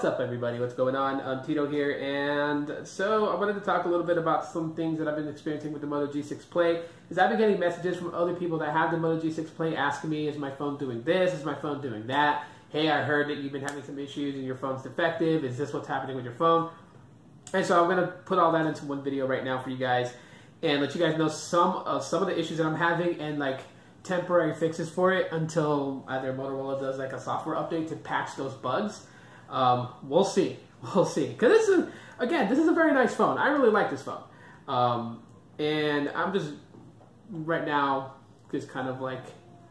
What's up, everybody? What's going on? Tito here, and so I wanted to talk a little bit about some things that I've been experiencing with the Moto G6 Play. Is I've been getting messages from other people that have the Moto G6 Play asking me, is my phone doing this? Is my phone doing that? Hey, I heard that you've been having some issues and your phone's defective. Is this what's happening with your phone? And so I'm going to put all that into one video right now for you guys and let you guys know some of the issues that I'm having and like temporary fixes for it until either Motorola does like a software update to patch those bugs. We'll see. Because this is a very nice phone. I really like this phone. And I'm just right now just kind of like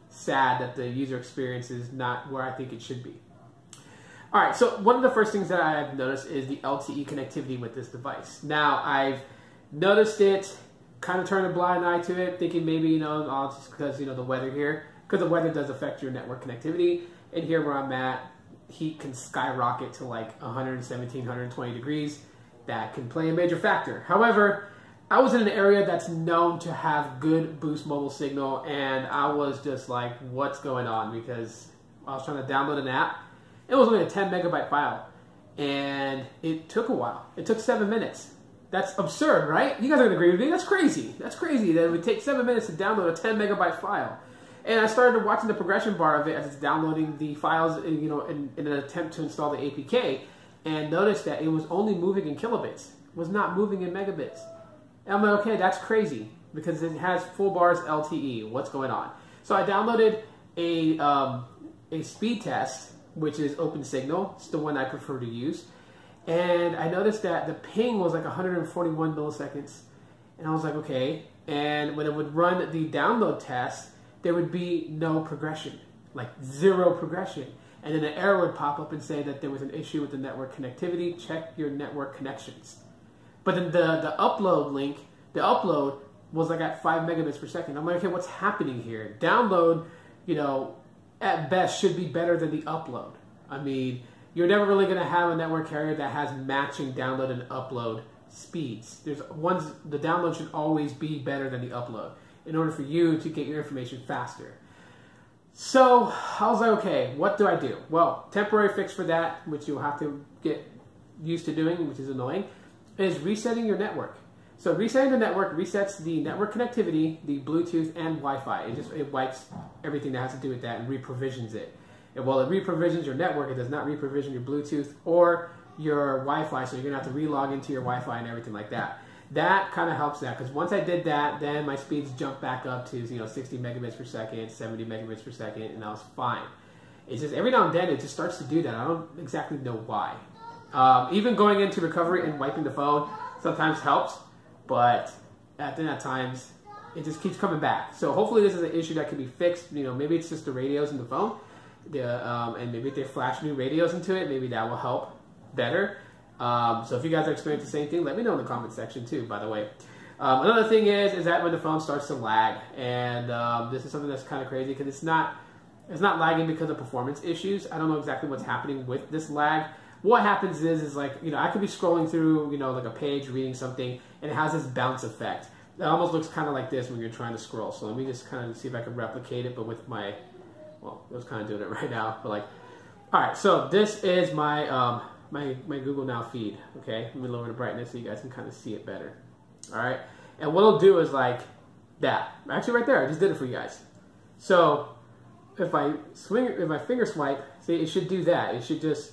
sad that the user experience is not where I think it should be. All right, so one of the first things that I've noticed is the LTE connectivity with this device. Now, I've noticed it, kind of turned a blind eye to it, thinking maybe, oh, just because, the weather here, because the weather does affect your network connectivity. And here where I'm at, heat can skyrocket to like 117, 120 degrees. That can play a major factor. However, I was in an area that's known to have good boost mobile signal, and I was just like, what's going on? Because I was trying to download an app. It was only a 10 megabyte file, and it took a while. It took 7 minutes. That's absurd, right? You guys are going to agree with me. That's crazy. That's crazy that it would take 7 minutes to download a 10 megabyte file. And I started watching the progression bar of it as it's downloading the files, in an attempt to install the APK, and noticed that it was only moving in kilobits. It was not moving in megabits. And I'm like, okay, that's crazy because it has full bars LTE. What's going on? So I downloaded a speed test, which is Open Signal. It's the one I prefer to use. And I noticed that the ping was like 141 milliseconds. And I was like, okay. And when it would run the download test, there would be no progression, like zero progression. And then an error would pop up and say that there was an issue with the network connectivity. Check your network connections. But then the upload link, the upload was like at 5 megabits per second. I'm like, okay, what's happening here? Download, at best should be better than the upload. I mean, you're never really going to have a network carrier that has matching download and upload speeds. The download should always be better than the upload in order for you to get your information faster. So I was like, okay, what do I do? Well, temporary fix for that, which you'll have to get used to doing, which is annoying, is resetting your network. So resetting the network resets the network connectivity, the Bluetooth, and Wi-Fi. It wipes everything that has to do with that and reprovisions it. And while it reprovisions your network, it does not reprovision your Bluetooth or your Wi-Fi, so you're going to have to re-log into your Wi-Fi and everything like that. That kind of helps that, because once I did that, then my speeds jumped back up to 60 megabits per second, 70 megabits per second, and I was fine. It's just every now and then it just starts to do that. I don't exactly know why. Even going into recovery and wiping the phone sometimes helps, but at times it just keeps coming back. So hopefully this is an issue that can be fixed. Maybe it's just the radios in the phone, and maybe if they flash new radios into it, maybe that will help better. So if you guys are experiencing the same thing, let me know in the comment section too, by the way. Another thing is that when the phone starts to lag, and this is something that's kind of crazy because it's not lagging because of performance issues. I don't know exactly what's happening with this lag. What happens is like, I could be scrolling through, like a page, reading something, and it has this bounce effect. It almost looks kind of like this when you're trying to scroll. So let me just kind of see if I can replicate it, but with my, well, I was kind of doing it right now, but like, all right, so this is my, my Google Now feed, okay? Let me lower the brightness so you guys can kind of see it better, all right? And what I'll do is like that. Actually right there, I just did it for you guys. So if I finger swipe, see, it should do that. It should just,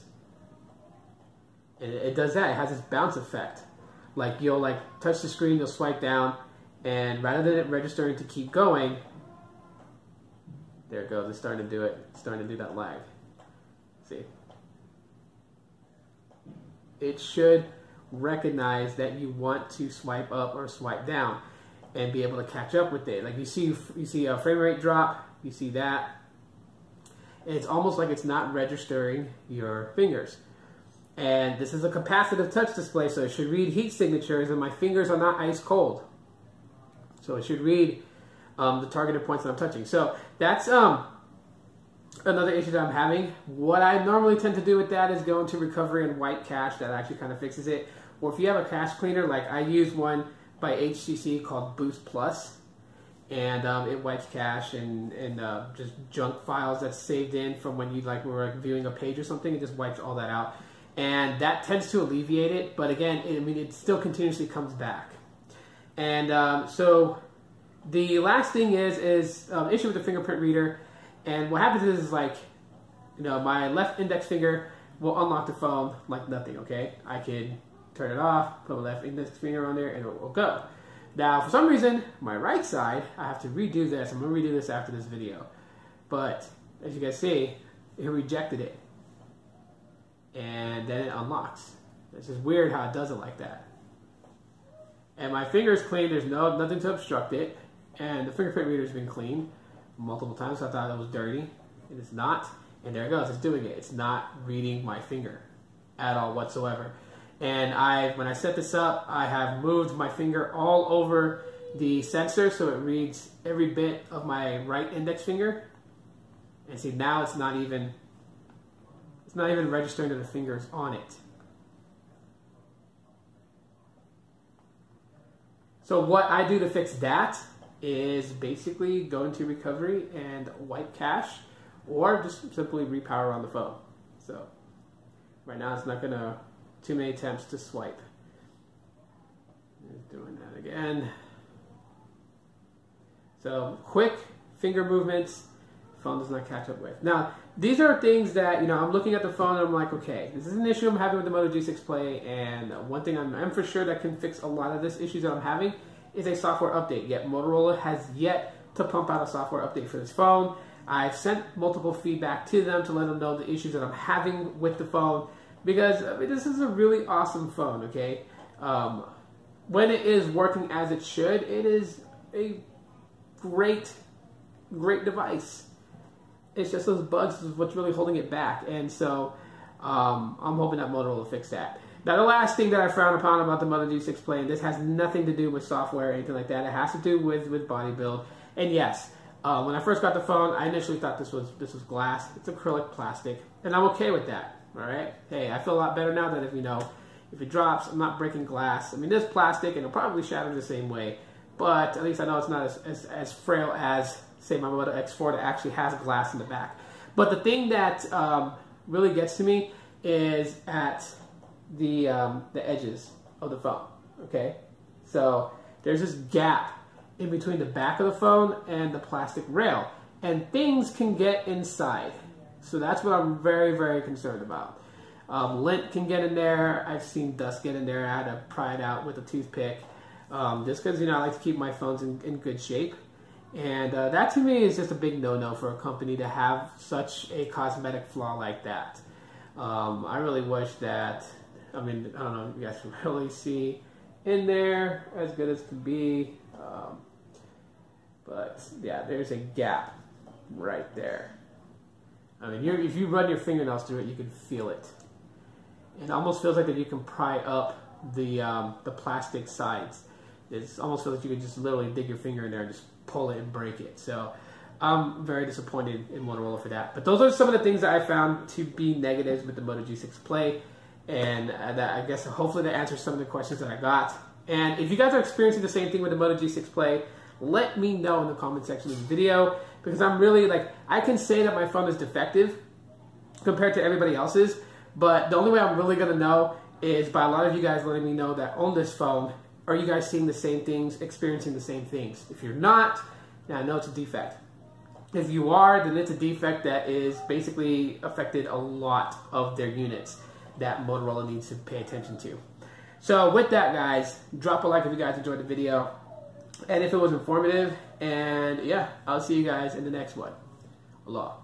it does that. It has this bounce effect. Like you'll like touch the screen, you'll swipe down, and rather than it registering to keep going, there it goes, it's starting to do it. It's starting to do that lag. See? It should recognize that you want to swipe up or swipe down and be able to catch up with it. Like you see a frame rate drop, you see that. It's almost like it's not registering your fingers. And this is a capacitive touch display, so it should read heat signatures, and my fingers are not ice cold. So it should read the targeted points that I'm touching. So that's another issue that I'm having. What I normally tend to do with that is go into recovery and wipe cache. That actually kind of fixes it. Or if you have a cache cleaner, like I use one by HTC called Boost Plus, and it wipes cache and just junk files that's saved in from when you were viewing a page or something. It just wipes all that out. and that tends to alleviate it. But again, it still continuously comes back. And so the last thing is issue with the fingerprint reader. And what happens is like, my left index finger will unlock the phone like nothing. Okay, I can turn it off, put my left index finger on there, and it will go. Now, for some reason, my right side, I have to redo this. I'm going to redo this after this video. But, as you guys see, it rejected it. And then it unlocks. It's just weird how it does it like that. And my finger is clean. There's nothing to obstruct it. And the fingerprint reader's been cleaned multiple times. So I thought it was dirty. And it's not. And there it goes. It's doing it. It's not reading my finger at all whatsoever. And when I set this up, I have moved my finger all over the sensor so it reads every bit of my right index finger. And see, now it's not even registering that the finger's on it. So what I do to fix that is basically go into recovery and wipe cache, or just simply repower on the phone. So right now it's not gonna too many attempts to swipe. Just doing that again. So quick finger movements, phone does not catch up with. Now, these are things that, I'm looking at the phone and I'm like, okay, this is an issue I'm having with the Moto G6 Play, and one thing I'm for sure that can fix a lot of this issues that I'm having is a software update. Yet Motorola has yet to pump out a software update for this phone. I've sent multiple feedback to them to let them know the issues that I'm having with the phone, because this is a really awesome phone, okay? When it is working as it should, it is a great device. It's just those bugs is what's really holding it back. And so I'm hoping that Motorola will fix that. Now, the last thing that I frown upon about the Moto G6 Play, and this has nothing to do with software or anything like that. It has to do with body build. And yes, when I first got the phone, I initially thought this was glass. It's acrylic plastic, and I'm okay with that. All right. Hey, I feel a lot better now that if it drops, I'm not breaking glass. I mean, there's plastic, and it'll probably shatter the same way, but at least I know it's not as frail as, say, my Moto X4 that actually has glass in the back. But the thing that really gets to me is at the edges of the phone. Okay, so there's this gap in between the back of the phone and the plastic rail, and things can get inside. So that's what I'm very, very concerned about. Lint can get in there. I've seen dust get in there. I had to pry it out with a toothpick, just because I like to keep my phones in good shape. And that to me is just a big no-no for a company to have such a cosmetic flaw like that. I really wish that, I don't know if you guys can really see in there as good as can be. But yeah, there's a gap right there. If you run your fingernails through it, you can feel it. It almost feels like that you can pry up the plastic sides. It almost feels like you could just literally dig your finger in there and just pull it and break it. So I'm very disappointed in Motorola for that. But those are some of the things that I found to be negatives with the Moto G6 Play. And that, I guess, hopefully that answers some of the questions that I got. And if you guys are experiencing the same thing with the Moto G6 Play, let me know in the comment section of the video. Because I'm really, I can say that my phone is defective compared to everybody else's. But the only way I'm really going to know is by a lot of you guys letting me know that on this phone, are you guys seeing the same things, experiencing the same things? If you're not, then I know it's a defect. If you are, then it's a defect that is basically affected a lot of their units that Motorola needs to pay attention to. So with that, guys, drop a like if you guys enjoyed the video and if it was informative. And yeah, I'll see you guys in the next one. Aloha.